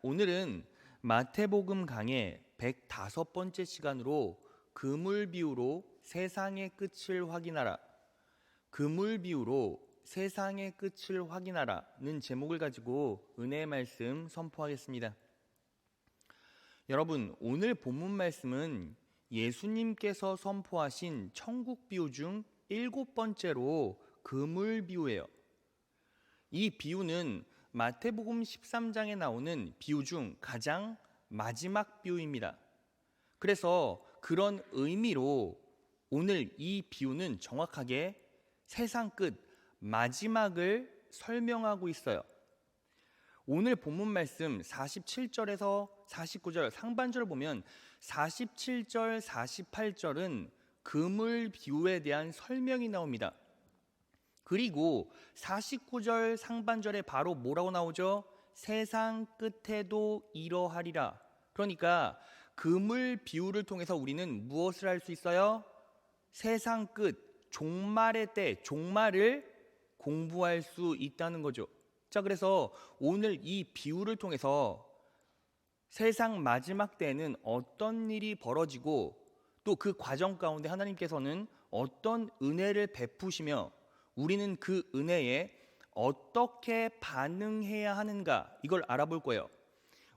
오늘은 마태복음 강의 105번째 시간으로 그물 비유로 세상의 끝을 확인하라. 그물 비유로 세상의 끝을 확인하라는 제목을 가지고 은혜의 말씀 선포하겠습니다. 여러분, 오늘 본문 말씀은 예수님께서 선포하신 천국 비유 중 7번째로 그물 비유예요. 이 비유는 마태복음 13장에 나오는 비유 중 가장 마지막 비유입니다. 그래서 그런 의미로 오늘 이 비유는 정확하게 세상 끝 마지막을 설명하고 있어요. 오늘 본문 말씀 47절에서 49절 상반절을 보면 47절, 48절은 그물 비유에 대한 설명이 나옵니다. 그리고 49절 상반절에 바로 뭐라고 나오죠? 세상 끝에도 이러하리라. 그러니까 그물 비유를 통해서 우리는 무엇을 할 수 있어요? 세상 끝, 종말의 때, 종말을 공부할 수 있다는 거죠. 자, 그래서 오늘 이 비유를 통해서 세상 마지막 때에는 어떤 일이 벌어지고 또 그 과정 가운데 하나님께서는 어떤 은혜를 베푸시며 우리는 그 은혜에 어떻게 반응해야 하는가, 이걸 알아볼 거예요.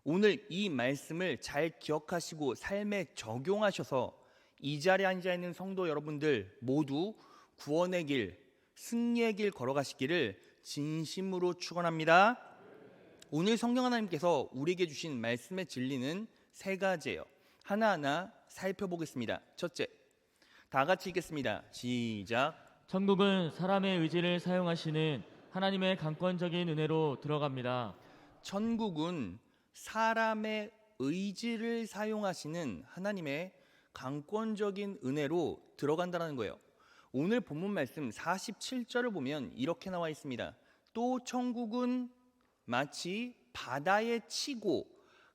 오늘 이 말씀을 잘 기억하시고 삶에 적용하셔서 이 자리에 앉아 있는 성도 여러분들 모두 구원의 길, 승리의 길 걸어가시기를 진심으로 축원합니다. 오늘 성경 하나님께서 우리에게 주신 말씀의 진리는 세 가지예요. 하나하나 살펴보겠습니다. 첫째, 다 같이 읽겠습니다. 시작. 천국은 사람의 의지를 사용하시는 하나님의 강권적인 은혜로 들어갑니다. 천국은 사람의 의지를 사용하시는 하나님의 강권적인 은혜로 들어간다는 거예요. 오늘 본문 말씀 47절을 보면 이렇게 나와 있습니다. 또 천국은 마치 바다에 치고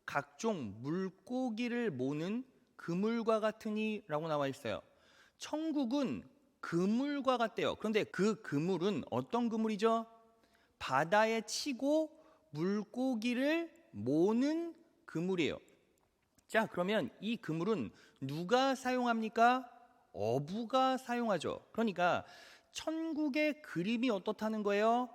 각종 물고기를 모는 그물과 같으니 라고 나와 있어요. 천국은 그물과 같대요. 그런데 그 그물은 어떤 그물이죠? 바다에 치고 물고기를 모는 그물이에요. 자, 그러면 이 그물은 누가 사용합니까? 어부가 사용하죠. 그러니까 천국의 그림이 어떻다는 거예요?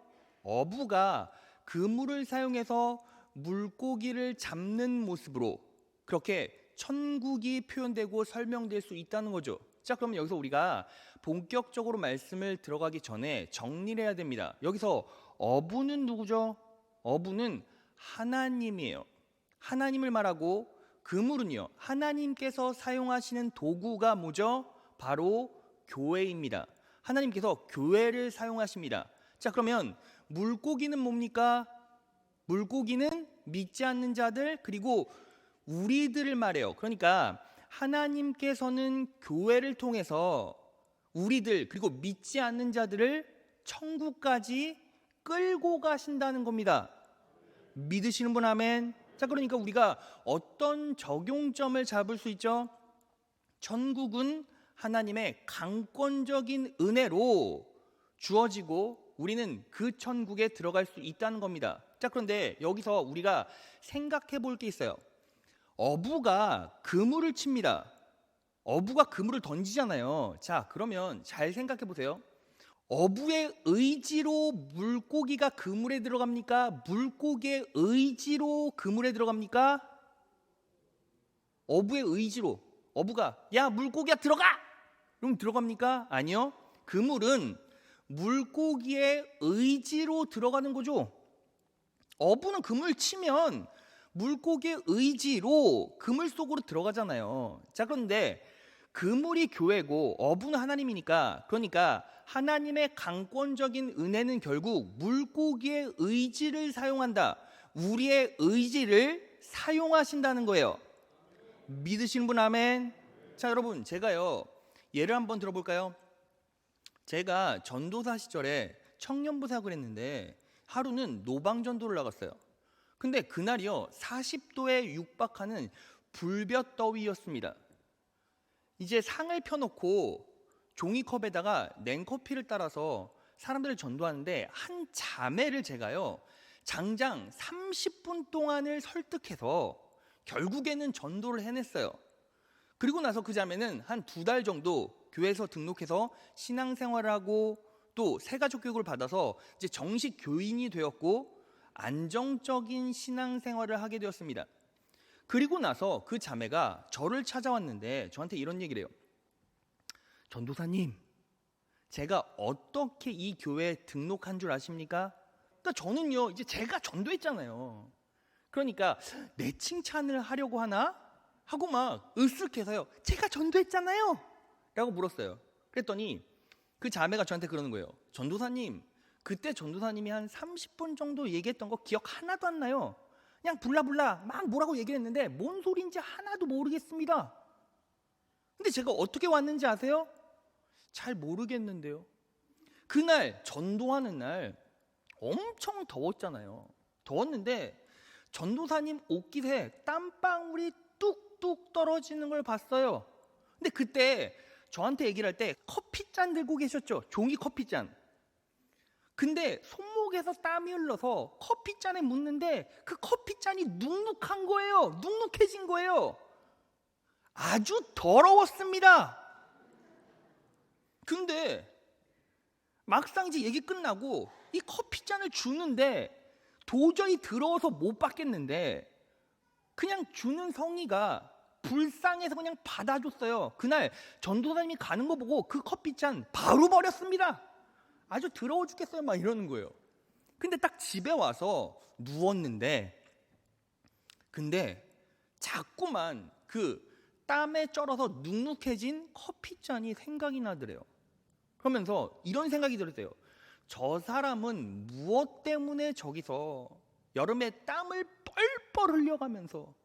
어부가 그물을 사용해서 물고기를 잡는 모습으로 그렇게 천국이 표현되고 설명될 수 있다는 거죠. 자, 그러면 여기서 우리가 본격적으로 말씀을 들어가기 전에 정리를 해야 됩니다. 여기서 어부는 누구죠? 어부는 하나님이에요. 하나님을 말하고 그물은요, 하나님께서 사용하시는 도구가 뭐죠? 바로 교회입니다. 하나님께서 교회를 사용하십니다. 자, 그러면 물고기는 뭡니까? 물고기는 믿지 않는 자들, 그리고 우리들을 말해요. 그러니까 하나님께서는 교회를 통해서 우리들, 그리고 믿지 않는 자들을 천국까지 끌고 가신다는 겁니다. 믿으시는 분 아멘. 자, 그러니까 우리가 어떤 적용점을 잡을 수 있죠? 천국은 하나님의 강권적인 은혜로 주어지고 우리는 그 천국에 들어갈 수 있다는 겁니다. 자, 그런데 여기서 우리가 생각해 볼 게 있어요. 어부가 그물을 칩니다. 어부가 그물을 던지잖아요. 자, 그러면 잘 생각해 보세요. 어부의 의지로 물고기가 그물에 들어갑니까? 물고기의 의지로 그물에 들어갑니까? 어부의 의지로. 어부가 야, 물고기야 들어가! 그럼 들어갑니까? 아니요. 그물은 물고기의 의지로 들어가는 거죠. 어부는 그물 치면 물고기의 의지로 그물 속으로 들어가잖아요. 자, 그런데 그물이 교회고 어부는 하나님이니까, 그러니까 하나님의 강권적인 은혜는 결국 물고기의 의지를 사용한다. 우리의 의지를 사용하신다는 거예요. 믿으시는 분 아멘. 자, 여러분, 제가요 예를 한번 들어볼까요? 제가 전도사 시절에 청년부 사역을 했는데 하루는 노방전도를 나갔어요. 근데 그날이요 40도에 육박하는 불볕더위였습니다. 이제 상을 펴놓고 종이컵에다가 냉커피를 따라서 사람들을 전도하는데 한 자매를 제가요 장장 30분 동안을 설득해서 결국에는 전도를 해냈어요. 그리고 나서 그 자매는 한 2달 정도 교회에서 등록해서 신앙생활을 하고 또 새가족 교육을 받아서 이제 정식 교인이 되었고 안정적인 신앙생활을 하게 되었습니다. 그리고 나서 그 자매가 저를 찾아왔는데 저한테 이런 얘기를 해요. 전도사님, 제가 어떻게 이 교회에 등록한 줄 아십니까? 그러니까 저는요, 이제 제가 전도했잖아요. 그러니까 내 칭찬을 하려고 하나? 하고 막 으쓱해서요. 제가 전도했잖아요. 라고 물었어요. 그랬더니 그 자매가 저한테 그러는 거예요. 전도사님, 그때 전도사님이 한 30분 정도 얘기했던 거 기억 하나도 안 나요. 그냥 불라불라 막 뭐라고 얘기를 했는데 뭔 소리인지 하나도 모르겠습니다. 근데 제가 어떻게 왔는지 아세요? 잘 모르겠는데요. 그날 전도하는 날 엄청 더웠잖아요. 더웠는데 전도사님 옷깃에 땀방울이 뚝뚝 떨어지는 걸 봤어요. 근데 그때 저한테 얘기를 할 때 커피잔 들고 계셨죠? 종이 커피잔. 근데 손목에서 땀이 흘러서 커피잔에 묻는데 그 커피잔이 눅눅한 거예요. 눅눅해진 거예요. 아주 더러웠습니다. 근데 막상 이제 얘기 끝나고 이 커피잔을 주는데 도저히 더러워서 못 받겠는데 그냥 주는 성의가 불쌍해서 그냥 받아줬어요. 그날 전도사님이 가는 거 보고 그 커피잔 바로 버렸습니다. 아주 더러워 죽겠어요 막 이러는 거예요. 근데 딱 집에 와서 누웠는데 근데 자꾸만 그 땀에 쩔어서 눅눅해진 커피잔이 생각이 나더래요. 그러면서 이런 생각이 들었어요. 저 사람은 무엇 때문에 저기서 여름에 땀을 뻘뻘 흘려가면서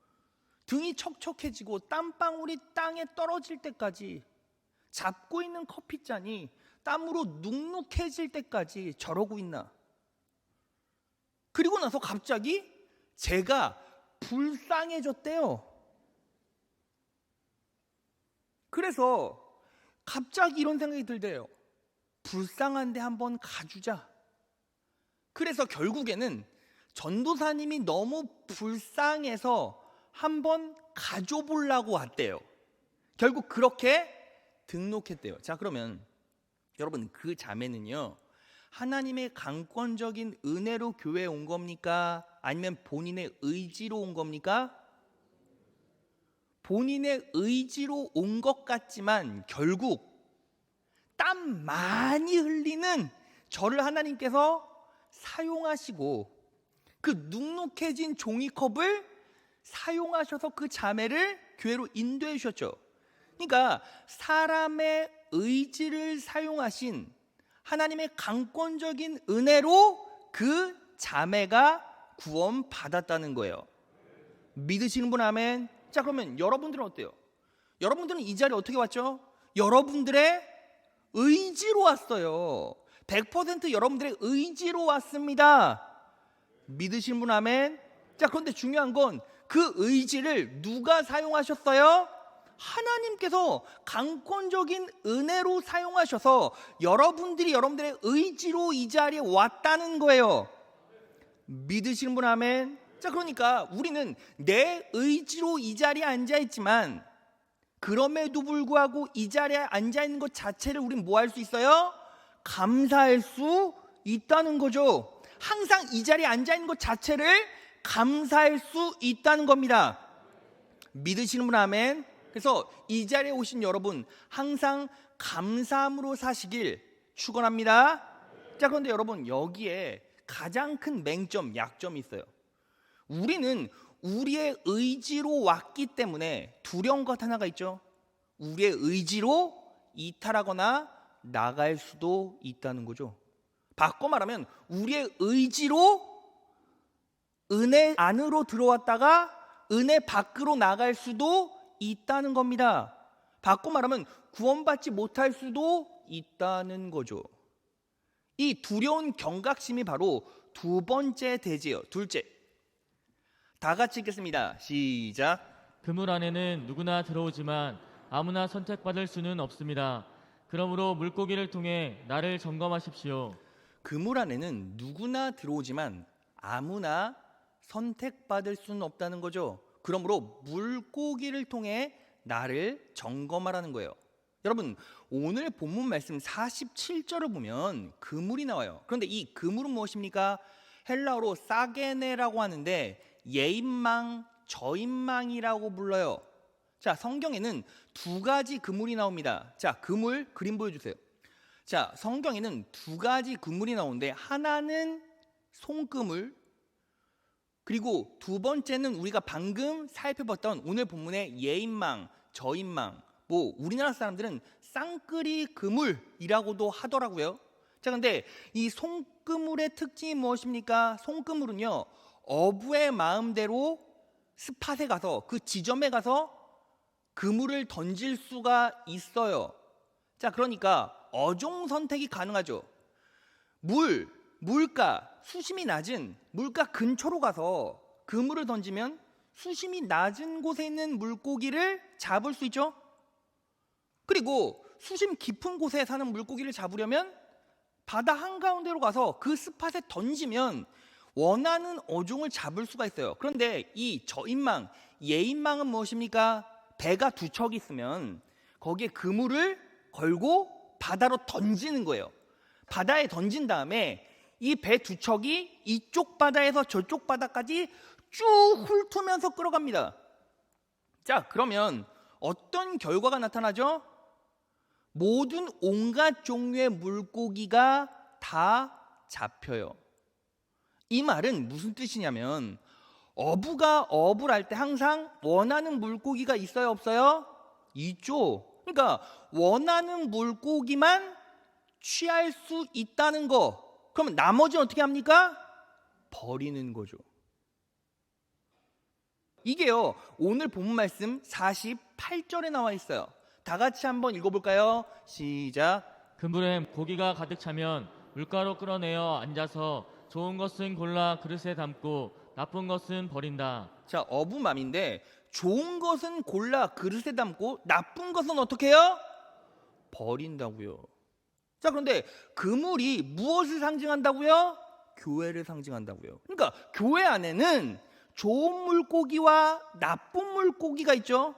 등이 척척해지고 땀방울이 땅에 떨어질 때까지 잡고 있는 커피잔이 땀으로 눅눅해질 때까지 저러고 있나. 그리고 나서 갑자기 제가 불쌍해졌대요. 그래서 갑자기 이런 생각이 들대요. 불쌍한데 한번 가주자. 그래서 결국에는 전도사님이 너무 불쌍해서 한번 가줘보려고 왔대요. 결국 그렇게 등록했대요. 자, 그러면 여러분 그 자매는요, 하나님의 강권적인 은혜로 교회에 온 겁니까? 아니면 본인의 의지로 온 겁니까? 본인의 의지로 온 것 같지만 결국 땀 많이 흘리는 저를 하나님께서 사용하시고 그 눅눅해진 종이컵을 사용하셔서 그 자매를 교회로 인도해 주셨죠. 그러니까 사람의 의지를 사용하신 하나님의 강권적인 은혜로 그 자매가 구원받았다는 거예요. 믿으시는 분 아멘. 자, 그러면 여러분들은 어때요? 여러분들은 이 자리에 어떻게 왔죠? 여러분들의 의지로 왔어요. 100% 여러분들의 의지로 왔습니다. 믿으시는 분 아멘. 자, 그런데 중요한 건 그 의지를 누가 사용하셨어요? 하나님께서 강권적인 은혜로 사용하셔서 여러분들이 여러분들의 의지로 이 자리에 왔다는 거예요. 믿으시는 분 아멘. 자, 그러니까 우리는 내 의지로 이 자리에 앉아 있지만 그럼에도 불구하고 이 자리에 앉아 있는 것 자체를 우리는 뭐 할 수 있어요? 감사할 수 있다는 거죠. 항상 이 자리에 앉아 있는 것 자체를 감사할 수 있다는 겁니다. 믿으시는 분 아멘. 그래서 이 자리에 오신 여러분 항상 감사함으로 사시길 축원합니다. 자, 그런데 여러분 여기에 가장 큰 맹점, 약점이 있어요. 우리는 우리의 의지로 왔기 때문에 두려운 것 하나가 있죠. 우리의 의지로 이탈하거나 나갈 수도 있다는 거죠. 바꿔 말하면 우리의 의지로 은혜 안으로 들어왔다가 은혜 밖으로 나갈 수도 있다는 겁니다. 바꿔 말하면 구원받지 못할 수도 있다는 거죠. 이 두려운 경각심이 바로 두 번째 대지예요. 둘째. 다 같이 읽겠습니다. 시작. 그물 안에는 누구나 들어오지만 아무나 선택받을 수는 없습니다. 그러므로 물고기를 통해 나를 점검하십시오. 그물 안에는 누구나 들어오지만 아무나 선택받을 수는 없다는 거죠. 그러므로 물고기를 통해 나를 점검하라는 거예요. 여러분, 오늘 본문 말씀 47절을 보면 그물이 나와요. 그런데 이 그물은 무엇입니까? 헬라어로 사게네라고 하는데 예인망, 저인망이라고 불러요. 자, 성경에는 두 가지 그물이 나옵니다. 자, 그물 그림 보여주세요. 자, 성경에는 두 가지 그물이 나오는데 하나는 손그물, 그리고 두 번째는 우리가 방금 살펴봤던 오늘 본문의 예인망, 저인망, 우리나라 사람들은 쌍끌이 그물이라고도 하더라고요. 자, 근데 이 손그물의 특징이 무엇입니까? 손그물은요, 어부의 마음대로 스팟에 가서, 그 지점에 가서 그물을 던질 수가 있어요. 자, 그러니까 어종 선택이 가능하죠. 물가, 수심이 낮은 물가 근처로 가서 그물을 던지면 수심이 낮은 곳에 있는 물고기를 잡을 수 있죠. 그리고 수심 깊은 곳에 사는 물고기를 잡으려면 바다 한가운데로 가서 그 스팟에 던지면 원하는 어종을 잡을 수가 있어요. 그런데 이 저인망, 예인망은 무엇입니까? 배가 두 척이 있으면 거기에 그물을 걸고 바다로 던지는 거예요. 바다에 던진 다음에 이 배 두 척이 이쪽 바다에서 저쪽 바다까지 쭉 훑으면서 끌어갑니다. 자, 그러면 어떤 결과가 나타나죠? 모든 온갖 종류의 물고기가 다 잡혀요. 이 말은 무슨 뜻이냐면 어부가 어부를 할 때 항상 원하는 물고기가 있어요, 없어요? 있죠. 그러니까 원하는 물고기만 취할 수 있다는 거. 그러면 나머지는 어떻게 합니까? 버리는 거죠. 이게요, 오늘 본문 말씀 48절에 나와 있어요. 다 같이 한번 읽어볼까요? 시작. 그물에 고기가 가득 차면 물가로 끌어내어 앉아서 좋은 것은 골라 그릇에 담고 나쁜 것은 버린다. 자, 어부맘인데 좋은 것은 골라 그릇에 담고 나쁜 것은 어떻게 해요? 버린다고요. 자, 그런데 그물이 무엇을 상징한다고요? 교회를 상징한다고요. 그러니까 교회 안에는 좋은 물고기와 나쁜 물고기가 있죠.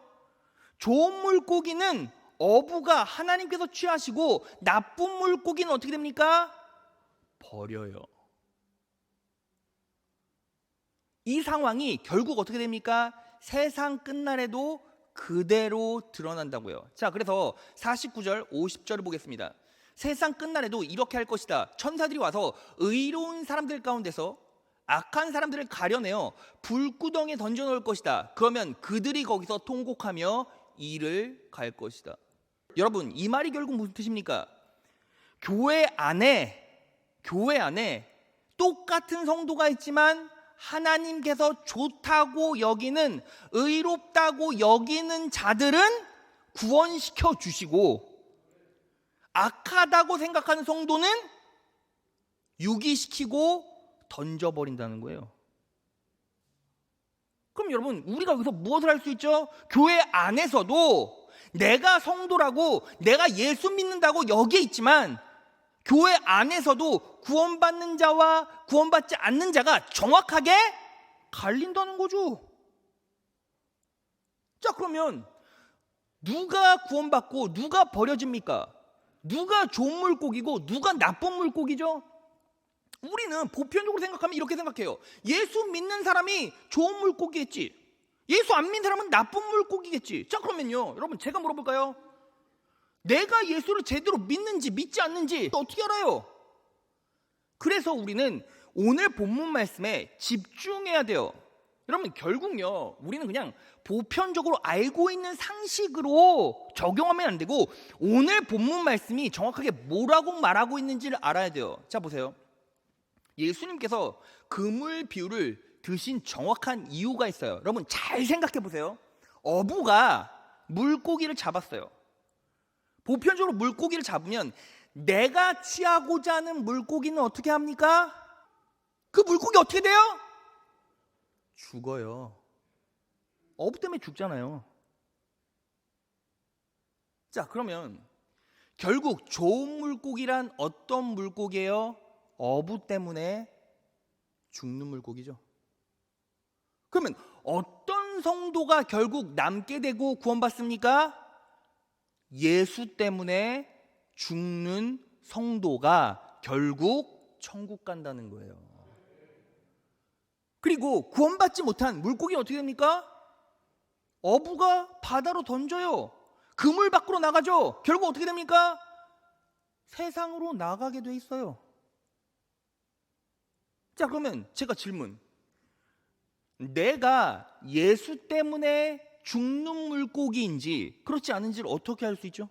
좋은 물고기는 어부가 하나님께서 취하시고 나쁜 물고기는 어떻게 됩니까? 버려요. 이 상황이 결국 어떻게 됩니까? 세상 끝날에도 그대로 드러난다고요. 자, 그래서 49절, 50절을 보겠습니다. 세상 끝날에도 이렇게 할 것이다. 천사들이 와서 의로운 사람들 가운데서 악한 사람들을 가려내어 불구덩이에 던져놓을 것이다. 그러면 그들이 거기서 통곡하며 이를 갈 것이다. 여러분, 이 말이 결국 무슨 뜻입니까? 교회 안에 똑같은 성도가 있지만 하나님께서 좋다고 여기는, 의롭다고 여기는 자들은 구원시켜 주시고 악하다고 생각하는 성도는 유기시키고 던져버린다는 거예요. 그럼 여러분, 우리가 여기서 무엇을 할 수 있죠? 교회 안에서도 내가 성도라고, 내가 예수 믿는다고 여기에 있지만 교회 안에서도 구원받는 자와 구원받지 않는 자가 정확하게 갈린다는 거죠. 자, 그러면 누가 구원받고 누가 버려집니까? 누가 좋은 물고기고 누가 나쁜 물고기죠? 우리는 보편적으로 생각하면 이렇게 생각해요. 예수 믿는 사람이 좋은 물고기겠지, 예수 안 믿는 사람은 나쁜 물고기겠지. 자, 그러면요, 여러분, 제가 물어볼까요? 내가 예수를 제대로 믿는지 믿지 않는지 어떻게 알아요? 그래서 우리는 오늘 본문 말씀에 집중해야 돼요. 여러분, 결국요, 우리는 그냥 보편적으로 알고 있는 상식으로 적용하면 안 되고 오늘 본문 말씀이 정확하게 뭐라고 말하고 있는지를 알아야 돼요. 자, 보세요. 예수님께서 그물 비유를 드신 정확한 이유가 있어요. 여러분, 잘 생각해 보세요. 어부가 물고기를 잡았어요. 보편적으로 물고기를 잡으면 내가 취하고자 하는 물고기는 어떻게 합니까? 그 물고기 어떻게 돼요? 죽어요. 어부 때문에 죽잖아요. 자, 그러면 결국 좋은 물고기란 어떤 물고기예요? 어부 때문에 죽는 물고기죠. 그러면 어떤 성도가 결국 남게 되고 구원받습니까? 예수 때문에 죽는 성도가 결국 천국 간다는 거예요. 그리고 구원받지 못한 물고기는 어떻게 됩니까? 어부가 바다로 던져요. 그물 밖으로 나가죠. 결국 어떻게 됩니까? 세상으로 나가게 돼 있어요. 자, 그러면 제가 질문, 내가 예수 때문에 죽는 물고기인지 그렇지 않은지를 어떻게 알 수 있죠?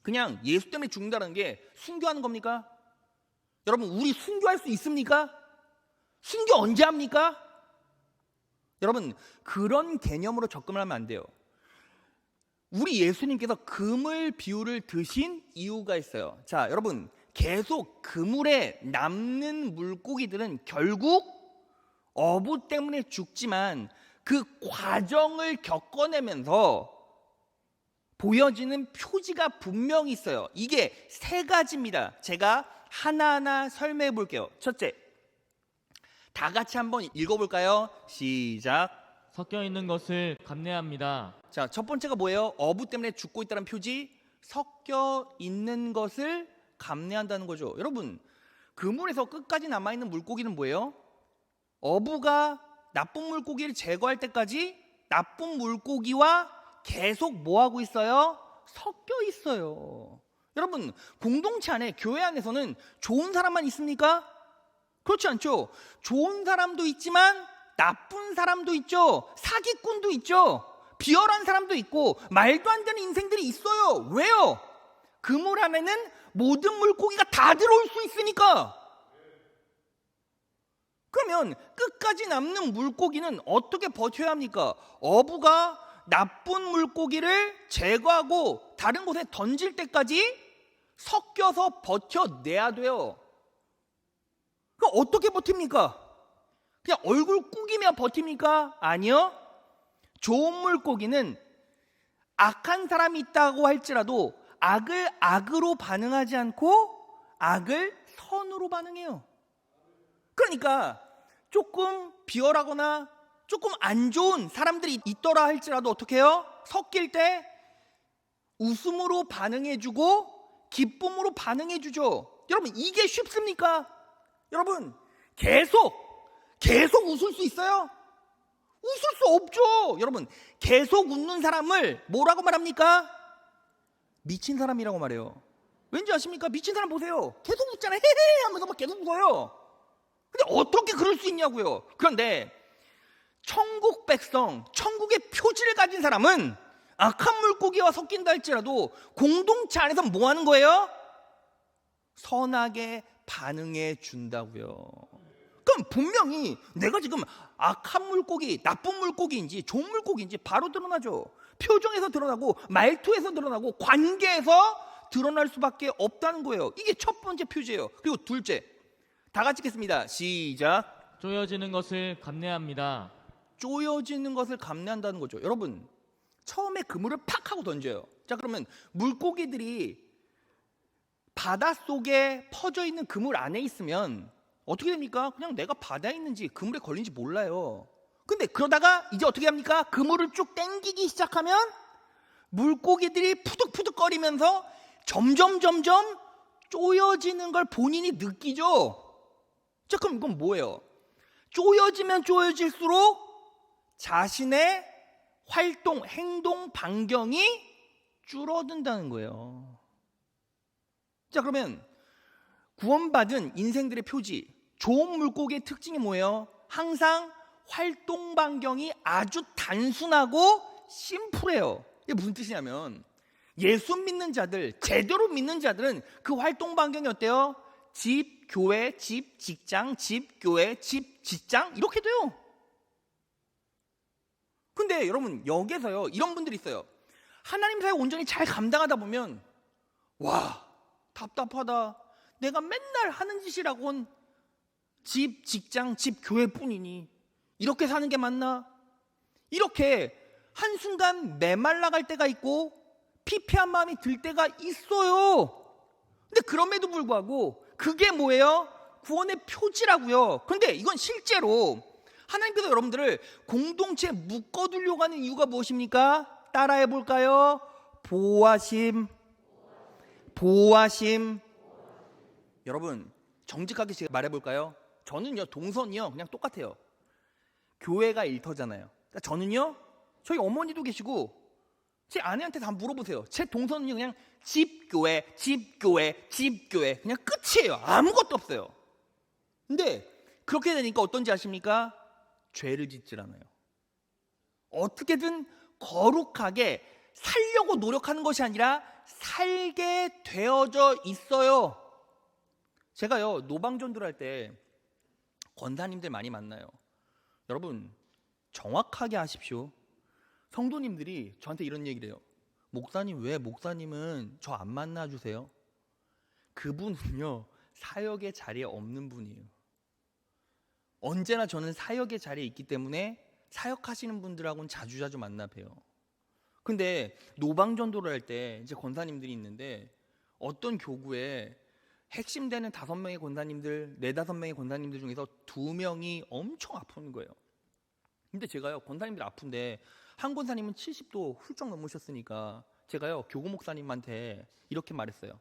그냥 예수 때문에 죽는다는 게 순교하는 겁니까? 여러분, 우리 순교할 수 있습니까? 순교 언제 합니까? 여러분, 그런 개념으로 접근을 하면 안 돼요. 우리 예수님께서 그물 비유를 드신 이유가 있어요. 자, 여러분, 계속 그물에 남는 물고기들은 결국 어부 때문에 죽지만 그 과정을 겪어내면서 보여지는 표지가 분명히 있어요. 이게 세 가지입니다. 제가 하나하나 설명해 볼게요. 첫째, 다 같이 한번 읽어볼까요? 시작. 섞여 있는 것을 감내합니다. 자, 첫 번째가 뭐예요? 어부 때문에 죽고 있다는 표지. 섞여 있는 것을 감내한다는 거죠. 여러분, 그물에서 끝까지 남아있는 물고기는 뭐예요? 어부가 나쁜 물고기를 제거할 때까지 나쁜 물고기와 계속 뭐하고 있어요? 섞여 있어요. 여러분, 공동체 안에, 교회 안에서는 좋은 사람만 있습니까? 그렇지 않죠. 좋은 사람도 있지만 나쁜 사람도 있죠. 사기꾼도 있죠. 비열한 사람도 있고 말도 안 되는 인생들이 있어요. 왜요? 그물 안에는 모든 물고기가 다 들어올 수 있으니까. 그러면 끝까지 남는 물고기는 어떻게 버텨야 합니까? 어부가 나쁜 물고기를 제거하고 다른 곳에 던질 때까지 섞여서 버텨내야 돼요. 그럼 어떻게 버팁니까? 그냥 얼굴 꾸기며 버팁니까? 아니요. 좋은 물고기는 악한 사람이 있다고 할지라도 악을 악으로 반응하지 않고 악을 선으로 반응해요. 그러니까 조금 비열하거나 조금 안 좋은 사람들이 있더라 할지라도 어떻게 해요? 섞일 때 웃음으로 반응해주고 기쁨으로 반응해주죠. 여러분, 이게 쉽습니까? 여러분, 계속 웃을 수 있어요? 웃을 수 없죠. 여러분, 계속 웃는 사람을 뭐라고 말합니까? 미친 사람이라고 말해요. 왠지 아십니까? 미친 사람 보세요. 계속 웃잖아요. 헤헤 하면서 막 계속 웃어요. 근데 어떻게 그럴 수 있냐고요. 그런데 천국 백성, 천국의 표지를 가진 사람은 악한 물고기와 섞인다 할지라도 공동체 안에서 뭐 하는 거예요? 선하게 반응해 준다고요. 그럼 분명히 내가 지금 악한 물고기, 나쁜 물고기인지 좋은 물고기인지 바로 드러나죠. 표정에서 드러나고 말투에서 드러나고 관계에서 드러날 수밖에 없다는 거예요. 이게 첫 번째 표지예요. 그리고 둘째, 다 같이 읽겠습니다. 시작. 쪼여지는 것을 감내합니다. 쪼여지는 것을 감내한다는 거죠. 여러분, 처음에 그물을 팍 하고 던져요. 자, 그러면 물고기들이 바닷속에 퍼져 있는 그물 안에 있으면 어떻게 됩니까? 그냥 내가 바다에 있는지 그물에 걸린지 몰라요. 근데 그러다가 이제 어떻게 합니까? 그물을 쭉 당기기 시작하면 물고기들이 푸득푸득거리면서 점점 쪼여지는 걸 본인이 느끼죠. 자, 그럼 이건 뭐예요? 쪼여지면 쪼여질수록 자신의 활동, 행동 반경이 줄어든다는 거예요. 자, 그러면 구원받은 인생들의 표지, 좋은 물고기의 특징이 뭐예요? 항상 활동 반경이 아주 단순하고 심플해요. 이게 무슨 뜻이냐면 예수 믿는 자들, 제대로 믿는 자들은 그 활동 반경이 어때요? 집, 교회, 집, 직장, 집, 교회, 집, 직장 이렇게 돼요. 근데 여러분, 여기서요 이런 분들이 있어요. 하나님 사역 온전히 잘 감당하다 보면 와, 답답하다. 내가 맨날 하는 짓이라곤 집, 직장, 집, 교회뿐이니 이렇게 사는 게 맞나? 이렇게 한순간 메말라갈 때가 있고 피폐한 마음이 들 때가 있어요. 근데 그럼에도 불구하고 그게 뭐예요? 구원의 표지라고요. 그런데 이건 실제로 하나님께서 여러분들을 공동체에 묶어두려고 하는 이유가 무엇입니까? 따라해 볼까요? 보호하심. 여러분, 정직하게 제가 말해 볼까요? 저는요, 동선이요, 그냥 똑같아요. 교회가 일터잖아요. 그러니까 저는요, 저희 어머니도 계시고 제 아내한테 다 물어보세요. 제 동선은요, 그냥 집교회 그냥 끝이에요. 아무것도 없어요. 근데 그렇게 되니까 어떤지 아십니까? 죄를 짓질 않아요. 어떻게든 거룩하게 살려고 노력하는 것이 아니라 살게 되어져 있어요. 제가요, 노방전도를 할 때 권사님들 많이 만나요. 여러분, 정확하게 하십시오. 성도님들이 저한테 이런 얘기를 해요. 목사님, 왜 목사님은 저 안 만나주세요? 그분은요, 사역의 자리에 없는 분이에요. 언제나 저는 사역의 자리에 있기 때문에 사역하시는 분들하고는 자주자주 만나 봬요. 근데 노방전도를 할 때 이제 권사님들이 있는데 어떤 교구에 핵심 되는 5명의 권사님들, 4-5명의 권사님들 중에서 2명이 엄청 아픈 거예요. 근데 제가요, 권사님들 아픈데 한 권사님은 70도 훌쩍 넘으셨으니까 제가요, 교구 목사님한테 이렇게 말했어요.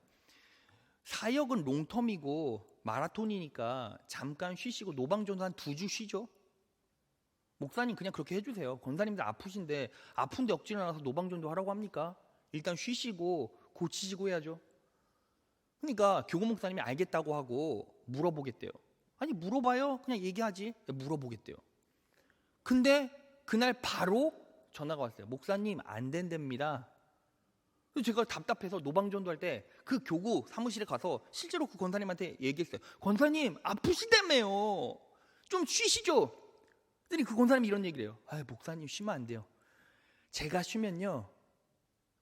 사역은 롱텀이고 마라톤이니까 잠깐 쉬시고 노방전도 한 2주 쉬죠. 목사님 그냥 그렇게 해주세요. 권사님들 아프신데 아픈데 억지로 나가서 노방전도 하라고 합니까? 일단 쉬시고 고치시고 해야죠. 그러니까 교구 목사님이 알겠다고 하고 물어보겠대요. 아니 물어봐요. 그냥 얘기하지. 물어보겠대요. 근데 그날 바로 전화가 왔어요. 목사님 안 된답니다. 그래서 제가 답답해서 노방전도 할 때 그 교구 사무실에 가서 실제로 그 권사님한테 얘기했어요. 권사님 아프시다며요. 좀 쉬시죠. 그랬더니 그 권사님이 이런 얘기를 해요. 아, 목사님 쉬면 안 돼요. 제가 쉬면요,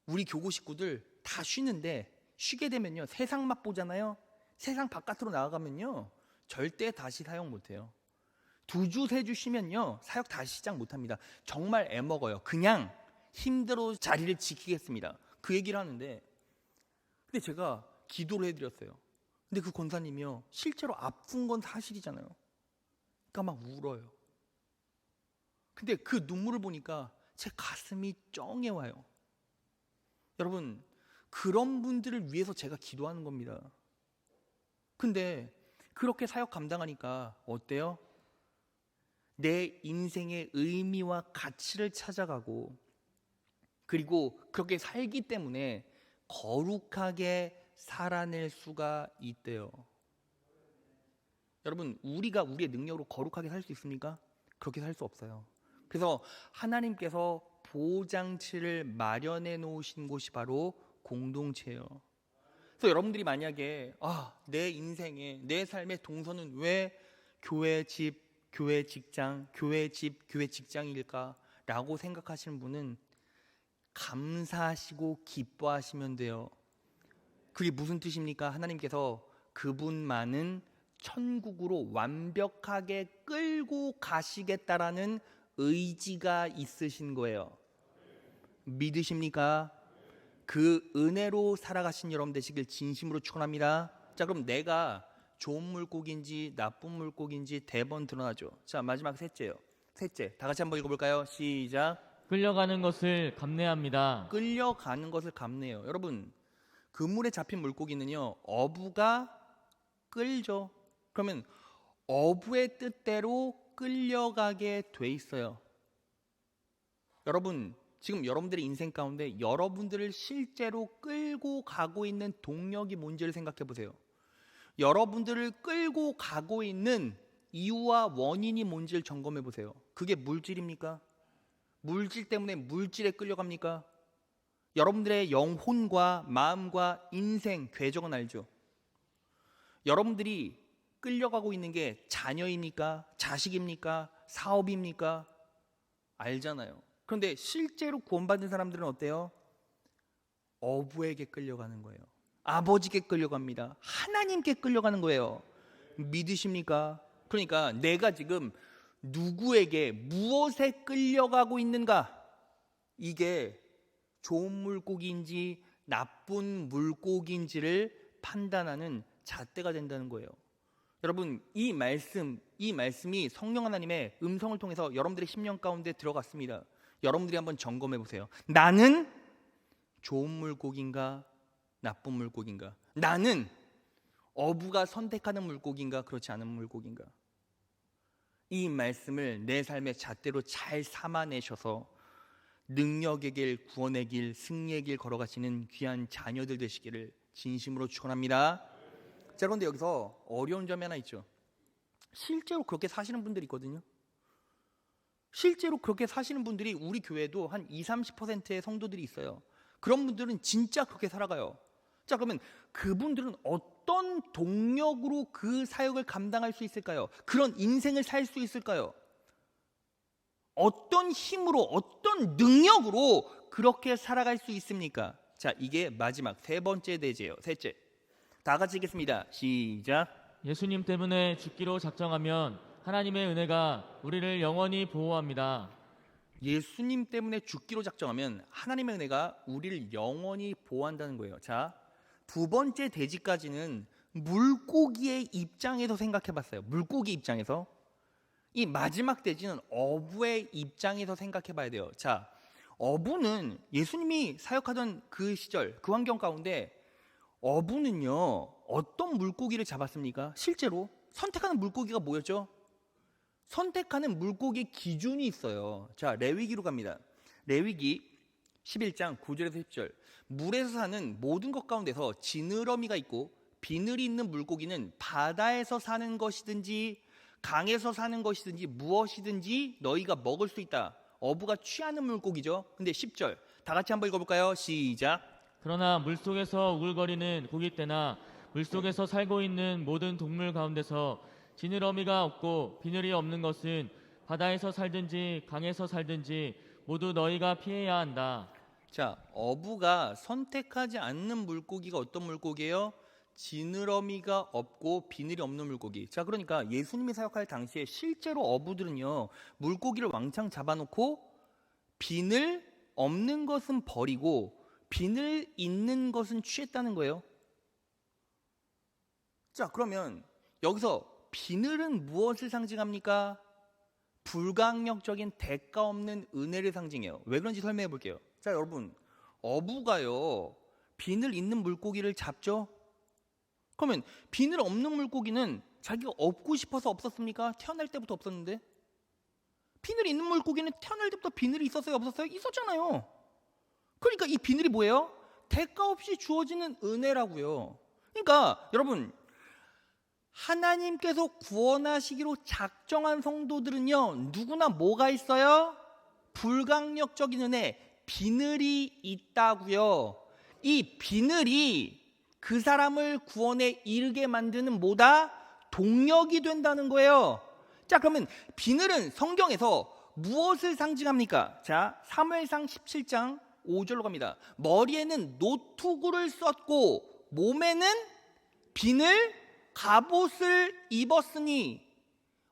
우리 교구 식구들 다 쉬는데 쉬게 되면요, 세상 맛보잖아요. 세상 바깥으로 나아가면요, 절대 다시 사역 못해요. 2주, 3주 쉬면요, 사역 다시 시작 못합니다. 정말 애먹어요. 그냥 힘들어 자리를 지키겠습니다. 그 얘기를 하는데, 근데 제가 기도를 해드렸어요. 근데 그 권사님이요, 실제로 아픈 건 사실이잖아요. 그러니까 막 울어요. 근데 그 눈물을 보니까 제 가슴이 쩡해 와요. 여러분, 그런 분들을 위해서 제가 기도하는 겁니다. 근데 그렇게 사역 감당하니까 어때요? 내 인생의 의미와 가치를 찾아가고, 그리고 그렇게 살기 때문에 거룩하게 살아낼 수가 있대요. 여러분, 우리가 우리의 능력으로 거룩하게 살 수 있습니까? 그렇게 살 수 없어요. 그래서 하나님께서 보호장치를 마련해 놓으신 곳이 바로 공동체예요. 그래서 여러분들이 만약에 내 인생의, 내 삶의 동선은 왜 교회 집, 교회 직장, 교회 집, 교회 직장일까라고 생각하시는 분은 감사하시고 기뻐하시면 돼요. 그게 무슨 뜻입니까? 하나님께서 그분만은 천국으로 완벽하게 끌고 가시겠다라는 의지가 있으신 거예요. 믿으십니까? 그 은혜로 살아가신 여러분 되시길 진심으로 축원합니다. 자, 그럼 내가 좋은 물고기인지 나쁜 물고기인지 대번 드러나죠. 자, 마지막 셋째요. 셋째, 다 같이 한번 읽어볼까요? 시작. 끌려가는 것을 감내합니다. 끌려가는 것을 감내해요. 여러분, 그물에 잡힌 물고기는요, 어부가 끌죠. 그러면 어부의 뜻대로 끌려가게 돼 있어요. 여러분, 지금 여러분들의 인생 가운데 여러분들을 실제로 끌고 가고 있는 동력이 뭔지를 생각해 보세요. 여러분들을 끌고 가고 있는 이유와 원인이 뭔지를 점검해 보세요. 그게 물질입니까? 물질 때문에 물질에 끌려갑니까? 여러분들의 영혼과 마음과 인생 궤적은 알죠? 여러분들이 끌려가고 있는 게 자녀입니까? 자식입니까? 사업입니까? 알잖아요. 그런데 실제로 구원받은 사람들은 어때요? 어부에게 끌려가는 거예요. 아버지께 끌려갑니다. 하나님께 끌려가는 거예요. 믿으십니까? 그러니까 내가 지금 누구에게 무엇에 끌려가고 있는가? 이게 좋은 물고기인지 나쁜 물고기인지를 판단하는 잣대가 된다는 거예요. 여러분, 이 말씀이 성령 하나님의 음성을 통해서 여러분들의 심령 가운데 들어갔습니다. 여러분들이 한번 점검해 보세요. 나는 좋은 물고기인가 나쁜 물고기인가? 나는 어부가 선택하는 물고기인가 그렇지 않은 물고기인가? 이 말씀을 내 삶의 잣대로 잘 삼아내셔서 능력의 길, 구원의 길, 승리의 길 걸어가시는 귀한 자녀들 되시기를 진심으로 축원합니다. 자, 그런데 여기서 어려운 점이 하나 있죠. 실제로 그렇게 사시는 분들이 있거든요. 실제로 그렇게 사시는 분들이 우리 교회도 한 20-30%의 성도들이 있어요. 그런 분들은 진짜 그렇게 살아가요. 자, 그러면 그분들은 어떤 동력으로 그 사역을 감당할 수 있을까요? 그런 인생을 살 수 있을까요? 어떤 힘으로, 어떤 능력으로 그렇게 살아갈 수 있습니까? 자, 이게 마지막 세 번째 대제예요. 셋째, 다 같이 읽겠습니다. 시작. 예수님 때문에 죽기로 작정하면 하나님의 은혜가 우리를 영원히 보호합니다. 예수님 때문에 죽기로 작정하면 하나님의 은혜가 우리를 영원히 보호한다는 거예요. 자, 두 번째 대지까지는 물고기의 입장에서 생각해 봤어요. 물고기 입장에서. 이 마지막 대지는 어부의 입장에서 생각해 봐야 돼요. 자, 어부는 예수님이 사역하던 그 시절, 그 환경 가운데 어부는요, 어떤 물고기를 잡았습니까? 실제로 선택하는 물고기가 뭐였죠? 선택하는 물고기 기준이 있어요. 자, 레위기로 갑니다. 레위기 11장 9절에서 10절. 물에서 사는 모든 것 가운데서 지느러미가 있고 비늘이 있는 물고기는 바다에서 사는 것이든지 강에서 사는 것이든지 무엇이든지 너희가 먹을 수 있다. 어부가 취하는 물고기죠. 근데 10절 다 같이 한번 읽어볼까요? 시작. 그러나 물속에서 우글거리는 고깃대나 물속에서 살고 있는 모든 동물 가운데서 지느러미가 없고 비늘이 없는 것은 바다에서 살든지 강에서 살든지 모두 너희가 피해야 한다. 자, 어부가 선택하지 않는 물고기가 어떤 물고기예요? 지느러미가 없고 비늘이 없는 물고기. 자, 그러니까 예수님이 사역할 당시에 실제로 어부들은요, 물고기를 왕창 잡아놓고 비늘 없는 것은 버리고 비늘 있는 것은 취했다는 거예요. 자, 그러면 여기서 비늘은 무엇을 상징합니까? 불강력적인 대가 없는 은혜를 상징해요. 왜 그런지 설명해 볼게요. 자, 여러분, 어부가요, 비늘 있는 물고기를 잡죠? 그러면 비늘 없는 물고기는 자기가 없고 싶어서 없었습니까? 태어날 때부터 없었는데. 비늘 있는 물고기는 태어날 때부터 비늘이 있었어요? 없었어요? 있었잖아요. 그러니까 이 비늘이 뭐예요? 대가 없이 주어지는 은혜라고요. 그러니까 여러분, 하나님께서 구원하시기로 작정한 성도들은요, 누구나 뭐가 있어요? 불강력적인 은혜, 비늘이 있다고요. 이 비늘이 그 사람을 구원에 이르게 만드는 뭐다? 동력이 된다는 거예요. 자, 그러면 비늘은 성경에서 무엇을 상징합니까? 자, 사무엘상 17장 5절로 갑니다. 머리에는 노투구를 썼고 몸에는 비늘 갑옷을 입었으니.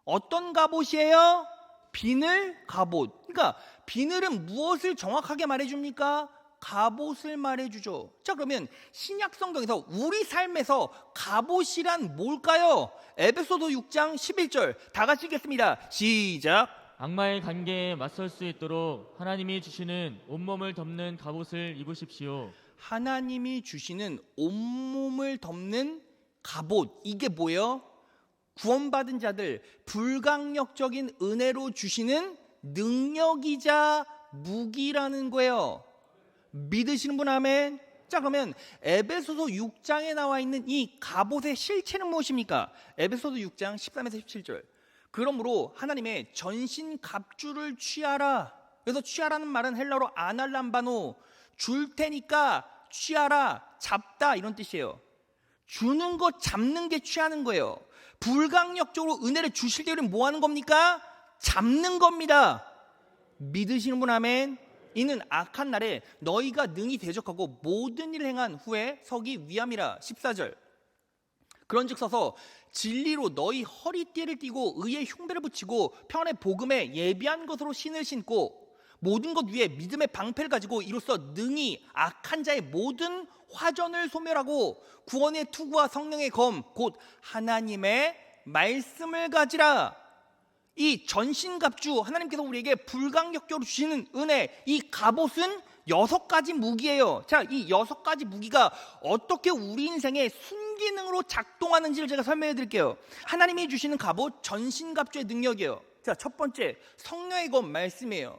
어떤 갑옷이에요? 비늘 갑옷. 그러니까 비늘은 무엇을 정확하게 말해줍니까? 갑옷을 말해주죠. 자, 그러면 신약 성경에서 우리 삶에서 갑옷이란 뭘까요? 에베소서 6장 11절 다 같이 읽겠습니다. 시작. 악마의 관계에 맞설 수 있도록 하나님이 주시는 온몸을 덮는 갑옷을 입으십시오. 하나님이 주시는 온몸을 덮는 갑옷, 이게 뭐예요? 구원받은 자들 불강력적인 은혜로 주시는 능력이자 무기라는 거예요. 믿으시는 분 아멘? 자, 그러면 에베소서 6장에 나와 있는 이 갑옷의 실체는 무엇입니까? 에베소서 6장 13에서 17절. 그러므로 하나님의 전신 갑주를 취하라. 그래서 취하라는 말은 헬라어로 아날람바노, 줄 테니까 취하라, 잡다 이런 뜻이에요. 주는 것, 잡는 게 취하는 거예요. 불강력적으로 은혜를 주실 때 우리는 뭐 하는 겁니까? 잡는 겁니다. 믿으시는 분 아멘? 이는 악한 날에 너희가 능히 대적하고 모든 일을 행한 후에 서기 위함이라. 14절. 그런즉 서서 진리로 너희 허리띠를 띠고 의의 흉배를 붙이고 평안의 복음에 예비한 것으로 신을 신고 모든 것 위에 믿음의 방패를 가지고 이로써 능히 악한 자의 모든 화전을 소멸하고 구원의 투구와 성령의 검 곧 하나님의 말씀을 가지라. 이 전신갑주, 하나님께서 우리에게 불강력적으로 주시는 은혜, 이 갑옷은 6가지 무기예요. 자, 이 6가지 무기가 어떻게 우리 인생의 순기능으로 작동하는지를 제가 설명해 드릴게요. 하나님이 주시는 갑옷, 전신갑주의 능력이에요. 자, 첫 번째, 성령의 검, 말씀이에요.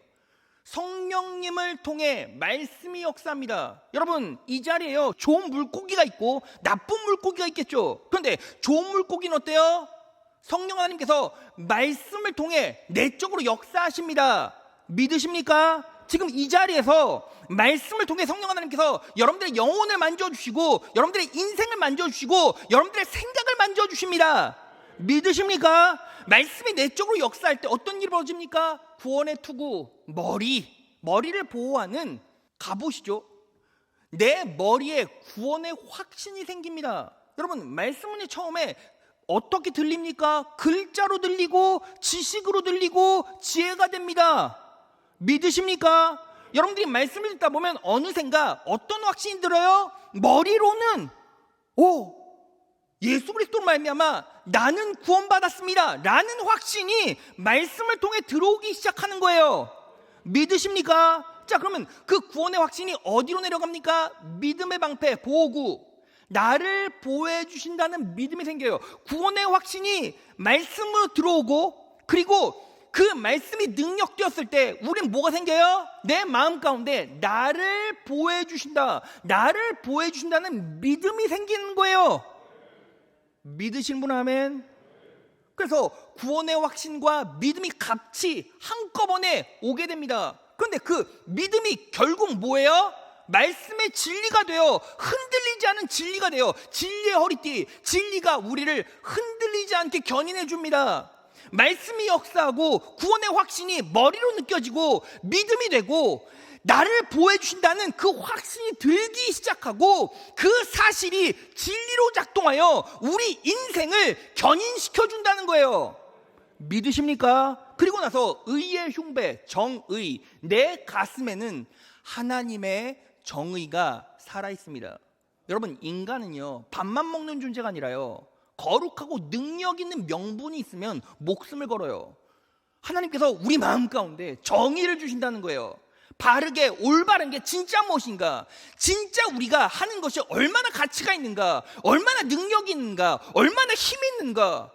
성령님을 통해 말씀이 역사합니다. 여러분, 이 자리에요, 좋은 물고기가 있고 나쁜 물고기가 있겠죠. 그런데 좋은 물고기는 어때요? 성령 하나님께서 말씀을 통해 내적으로 역사하십니다. 믿으십니까? 지금 이 자리에서 말씀을 통해 성령 하나님께서 여러분들의 영혼을 만져주시고 여러분들의 인생을 만져주시고 여러분들의 생각을 만져주십니다. 믿으십니까? 말씀이 내적으로 역사할 때 어떤 일이 벌어집니까? 구원의 투구, 머리를 보호하는 갑옷이죠. 내 머리에 구원의 확신이 생깁니다. 여러분, 말씀은 처음에 어떻게 들립니까? 글자로 들리고 지식으로 들리고 지혜가 됩니다. 믿으십니까? 여러분들이 말씀을 듣다 보면 어느샌가 어떤 확신이 들어요? 머리로는 예수 그리스도로 말미암아 나는 구원받았습니다 라는 확신이 말씀을 통해 들어오기 시작하는 거예요. 믿으십니까? 자, 그러면 그 구원의 확신이 어디로 내려갑니까? 믿음의 방패, 보호구, 나를 보호해 주신다는 믿음이 생겨요. 구원의 확신이 말씀으로 들어오고, 그리고 그 말씀이 능력되었을 때 우린 뭐가 생겨요? 내 마음 가운데 나를 보호해 주신다, 나를 보호해 주신다는 믿음이 생기는 거예요. 믿으시는 분 아멘. 그래서 구원의 확신과 믿음이 같이 한꺼번에 오게 됩니다. 그런데 그 믿음이 결국 뭐예요? 말씀의 진리가 되어 흔들리지 않은 진리가 되어 진리의 허리띠, 진리가 우리를 흔들리지 않게 견인해 줍니다. 말씀이 역사하고 구원의 확신이 머리로 느껴지고 믿음이 되고 나를 보호해 주신다는 그 확신이 들기 시작하고 그 사실이 진리로 작동하여 우리 인생을 견인시켜 준다는 거예요. 믿으십니까? 그리고 나서 의의 흉배, 정의, 내 가슴에는 하나님의 정의가 살아있습니다. 여러분, 인간은요, 밥만 먹는 존재가 아니라요, 거룩하고 능력 있는 명분이 있으면 목숨을 걸어요. 하나님께서 우리 마음 가운데 정의를 주신다는 거예요. 바르게 올바른 게 진짜 무엇인가, 진짜 우리가 하는 것이 얼마나 가치가 있는가, 얼마나 능력이 있는가, 얼마나 힘이 있는가,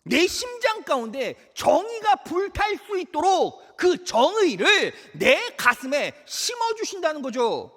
내 심장 가운데 정의가 불탈 수 있도록 그 정의를 내 가슴에 심어주신다는 거죠.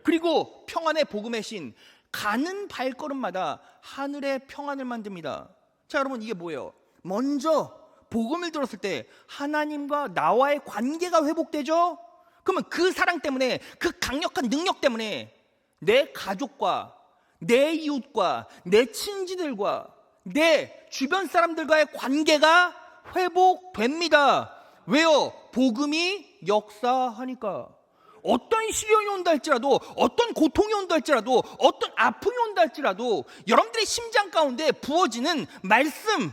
그리고 평안의 복음의 신, 가는 발걸음마다 하늘의 평안을 만듭니다. 자, 여러분, 이게 뭐예요? 먼저 복음을 들었을 때 하나님과 나와의 관계가 회복되죠. 그러면 그 사랑 때문에, 그 강력한 능력 때문에 내 가족과 내 이웃과 내 친지들과 내 주변 사람들과의 관계가 회복됩니다. 왜요? 복음이 역사하니까. 어떤 시련이 온다 할지라도, 어떤 고통이 온다 할지라도, 어떤 아픔이 온다 할지라도 여러분들의 심장 가운데 부어지는 말씀,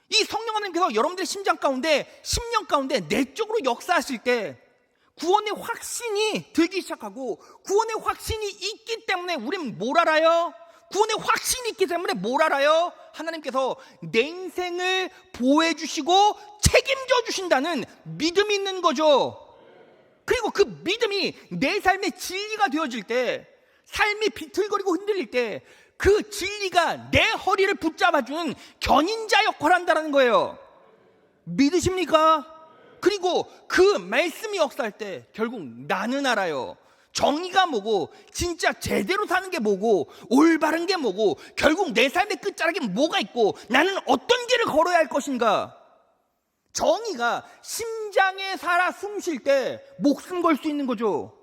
이 성령 하나님께서 여러분들의 심장 가운데, 심령 가운데 내적으로 역사하실 때 구원의 확신이 들기 시작하고, 구원의 확신이 있기 때문에 우리는 뭘 알아요? 구원의 확신이 있기 때문에 뭘 알아요? 하나님께서 내 인생을 보호해 주시고 책임져 주신다는 믿음이 있는 거죠. 그리고 그 믿음이 내 삶의 진리가 되어질 때, 삶이 비틀거리고 흔들릴 때 그 진리가 내 허리를 붙잡아주는 견인자 역할을 한다는 거예요. 믿으십니까? 그리고 그 말씀이 역사할 때 결국 나는 알아요. 정의가 뭐고, 진짜 제대로 사는 게 뭐고, 올바른 게 뭐고, 결국 내 삶의 끝자락에 뭐가 있고, 나는 어떤 길을 걸어야 할 것인가. 정의가 심장에 살아 숨 쉴 때 목숨 걸 수 있는 거죠.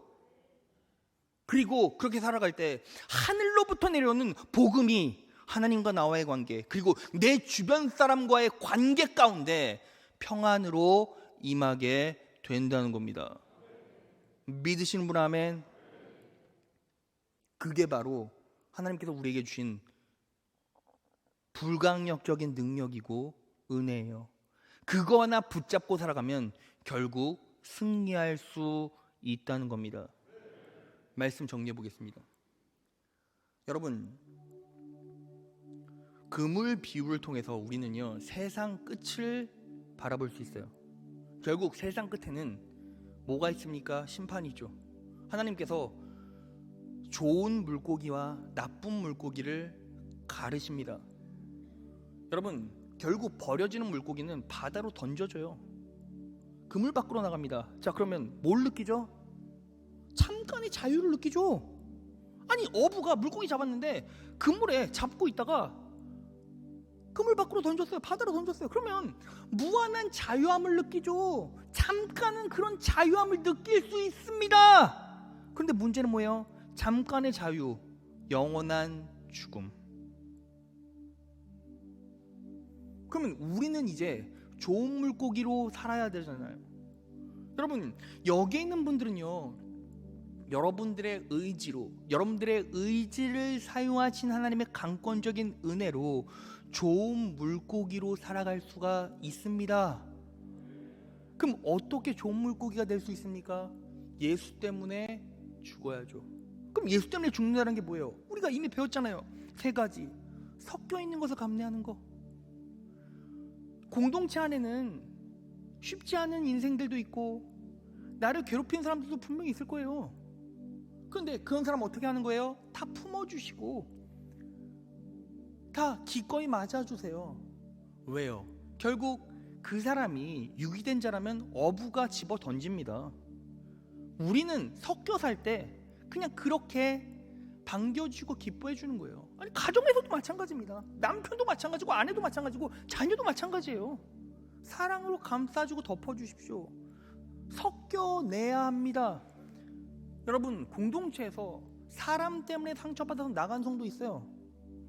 그리고 그렇게 살아갈 때 하늘로부터 내려오는 복음이 하나님과 나와의 관계, 그리고 내 주변 사람과의 관계 가운데 평안으로 임하게 된다는 겁니다. 믿으시는 분 아멘. 그게 바로 하나님께서 우리에게 주신 불강력적인 능력이고 은혜예요. 그거 하나 붙잡고 살아가면 결국 승리할 수 있다는 겁니다. 말씀 정리해 보겠습니다. 여러분, 그물 비유를 통해서 우리는요 세상 끝을 바라볼 수 있어요. 결국 세상 끝에는 뭐가 있습니까? 심판이죠. 하나님께서 좋은 물고기와 나쁜 물고기를 가르십니다. 여러분, 결국 버려지는 물고기는 바다로 던져져요. 그물 밖으로 나갑니다. 자, 그러면 뭘 느끼죠? 잠깐의 자유를 느끼죠. 아니, 어부가 물고기 잡았는데 그물에 잡고 있다가 그물 밖으로 던졌어요. 바다로 던졌어요. 그러면 무한한 자유함을 느끼죠. 잠깐은 그런 자유함을 느낄 수 있습니다. 그런데 문제는 뭐예요? 잠깐의 자유, 영원한 죽음. 그러면 우리는 이제 좋은 물고기로 살아야 되잖아요. 여러분, 여기 있는 분들은요, 여러분들의 의지로, 여러분들의 의지를 사용하신 하나님의 강권적인 은혜로 좋은 물고기로 살아갈 수가 있습니다. 그럼 어떻게 좋은 물고기가 될 수 있습니까? 예수 때문에 죽어야죠. 그럼 예수 때문에 죽는다는 게 뭐예요? 우리가 이미 배웠잖아요. 3가지. 섞여 있는 것을 감내하는 거. 공동체 안에는 쉽지 않은 인생들도 있고 나를 괴롭히는 사람들도 분명히 있을 거예요. 그런데 그런 사람 어떻게 하는 거예요? 다 품어주시고 다 기꺼이 맞아주세요. 왜요? 결국 그 사람이 유기된 자라면 어부가 집어 던집니다. 우리는 섞여 살 때 그냥 그렇게 반겨주고 기뻐해 주는 거예요. 아니, 가정에서도 마찬가지입니다. 남편도 마찬가지고 아내도 마찬가지고 자녀도 마찬가지예요. 사랑으로 감싸주고 덮어주십시오. 섞여내야 합니다. 여러분, 공동체에서 사람 때문에 상처받아서 나간 성도 있어요.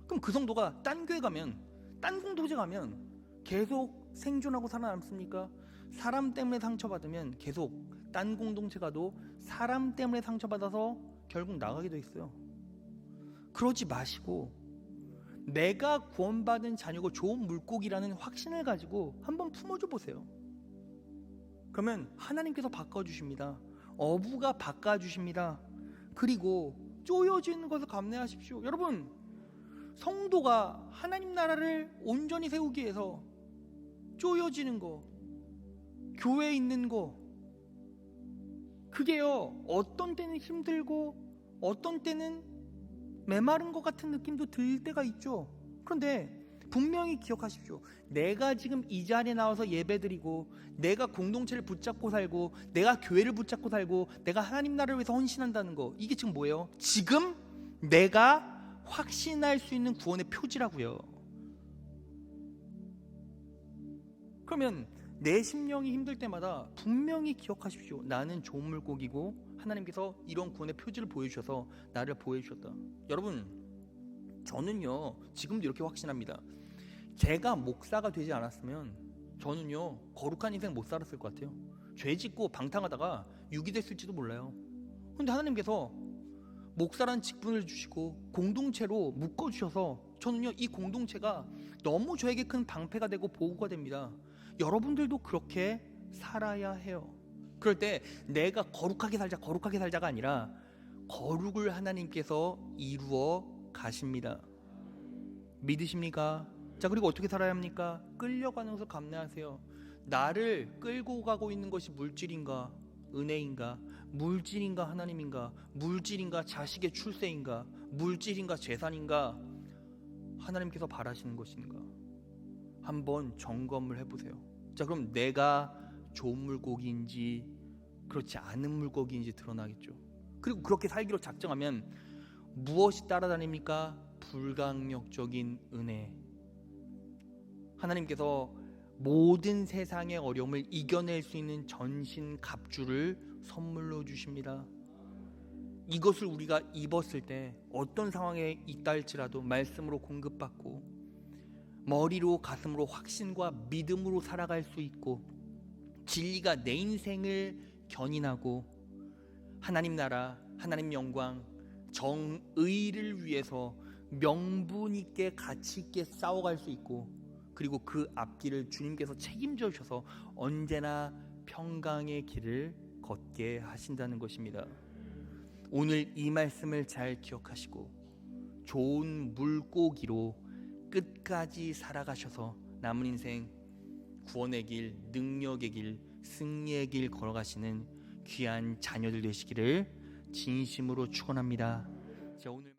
그럼 그 성도가 딴 교회 가면, 딴 공동체 가면 계속 생존하고 살아남습니까? 사람 때문에 상처받으면 계속 딴 공동체 가도 사람 때문에 상처받아서 결국 나가게 돼 있어요. 그러지 마시고 내가 구원받은 자녀고 좋은 물고기라는 확신을 가지고 한번 품어줘 보세요. 그러면 하나님께서 바꿔주십니다. 어부가 바꿔주십니다. 그리고 쪼여지는 것을 감내하십시오. 여러분, 성도가 하나님 나라를 온전히 세우기 위해서 쪼여지는 거, 교회에 있는 거, 그게요, 어떤 때는 힘들고 어떤 때는 메마른 것 같은 느낌도 들 때가 있죠. 그런데 분명히 기억하십시오. 내가 지금 이 자리에 나와서 예배드리고 내가 공동체를 붙잡고 살고 내가 교회를 붙잡고 살고 내가 하나님 나라를 위해서 헌신한다는 거, 이게 지금 뭐예요? 지금 내가 확신할 수 있는 구원의 표지라고요. 그러면 내 심령이 힘들 때마다 분명히 기억하십시오. 나는 좋은 물고기고 하나님께서 이런 구원의 표지를 보여주셔서 나를 보여주셨다. 여러분, 저는요 지금도 이렇게 확신합니다. 제가 목사가 되지 않았으면 저는요 거룩한 인생 못 살았을 것 같아요. 죄 짓고 방탕하다가 유기됐을지도 몰라요. 근데 하나님께서 목사라는 직분을 주시고 공동체로 묶어주셔서 저는요 이 공동체가 너무 저에게 큰 방패가 되고 보호가 됩니다. 여러분들도 그렇게 살아야 해요. 그럴 때 내가 거룩하게 살자가 아니라 거룩을 하나님께서 이루어 가십니다. 믿으십니까? 자, 그리고 어떻게 살아야 합니까? 끌려가는 것을 감내하세요. 나를 끌고 가고 있는 것이 물질인가 은혜인가, 물질인가 하나님인가, 물질인가 자식의 출세인가, 물질인가 재산인가, 하나님께서 바라시는 것인가, 한번 점검을 해보세요. 자, 그럼 내가 좋은 물고기인지 그렇지 않은 물고기인지 드러나겠죠. 그리고 그렇게 살기로 작정하면 무엇이 따라다닙니까? 불강력적인 은혜. 하나님께서 모든 세상의 어려움을 이겨낼 수 있는 전신 갑주를 선물로 주십니다. 이것을 우리가 입었을 때 어떤 상황에 있다 할지라도 말씀으로 공급받고 머리로 가슴으로 확신과 믿음으로 살아갈 수 있고 진리가 내 인생을 견인하고 하나님 나라, 하나님 영광, 정의를 위해서 명분 있게 가치 있게 싸워갈 수 있고, 그리고 그 앞길을 주님께서 책임져 주셔서 언제나 평강의 길을 걷게 하신다는 것입니다. 오늘 이 말씀을 잘 기억하시고 좋은 물고기로 끝까지 살아가셔서 남은 인생 구원의 길, 능력의 길, 승리의 길 걸어가시는 귀한 자녀들 되시기를 진심으로 축원합니다. 자, 오늘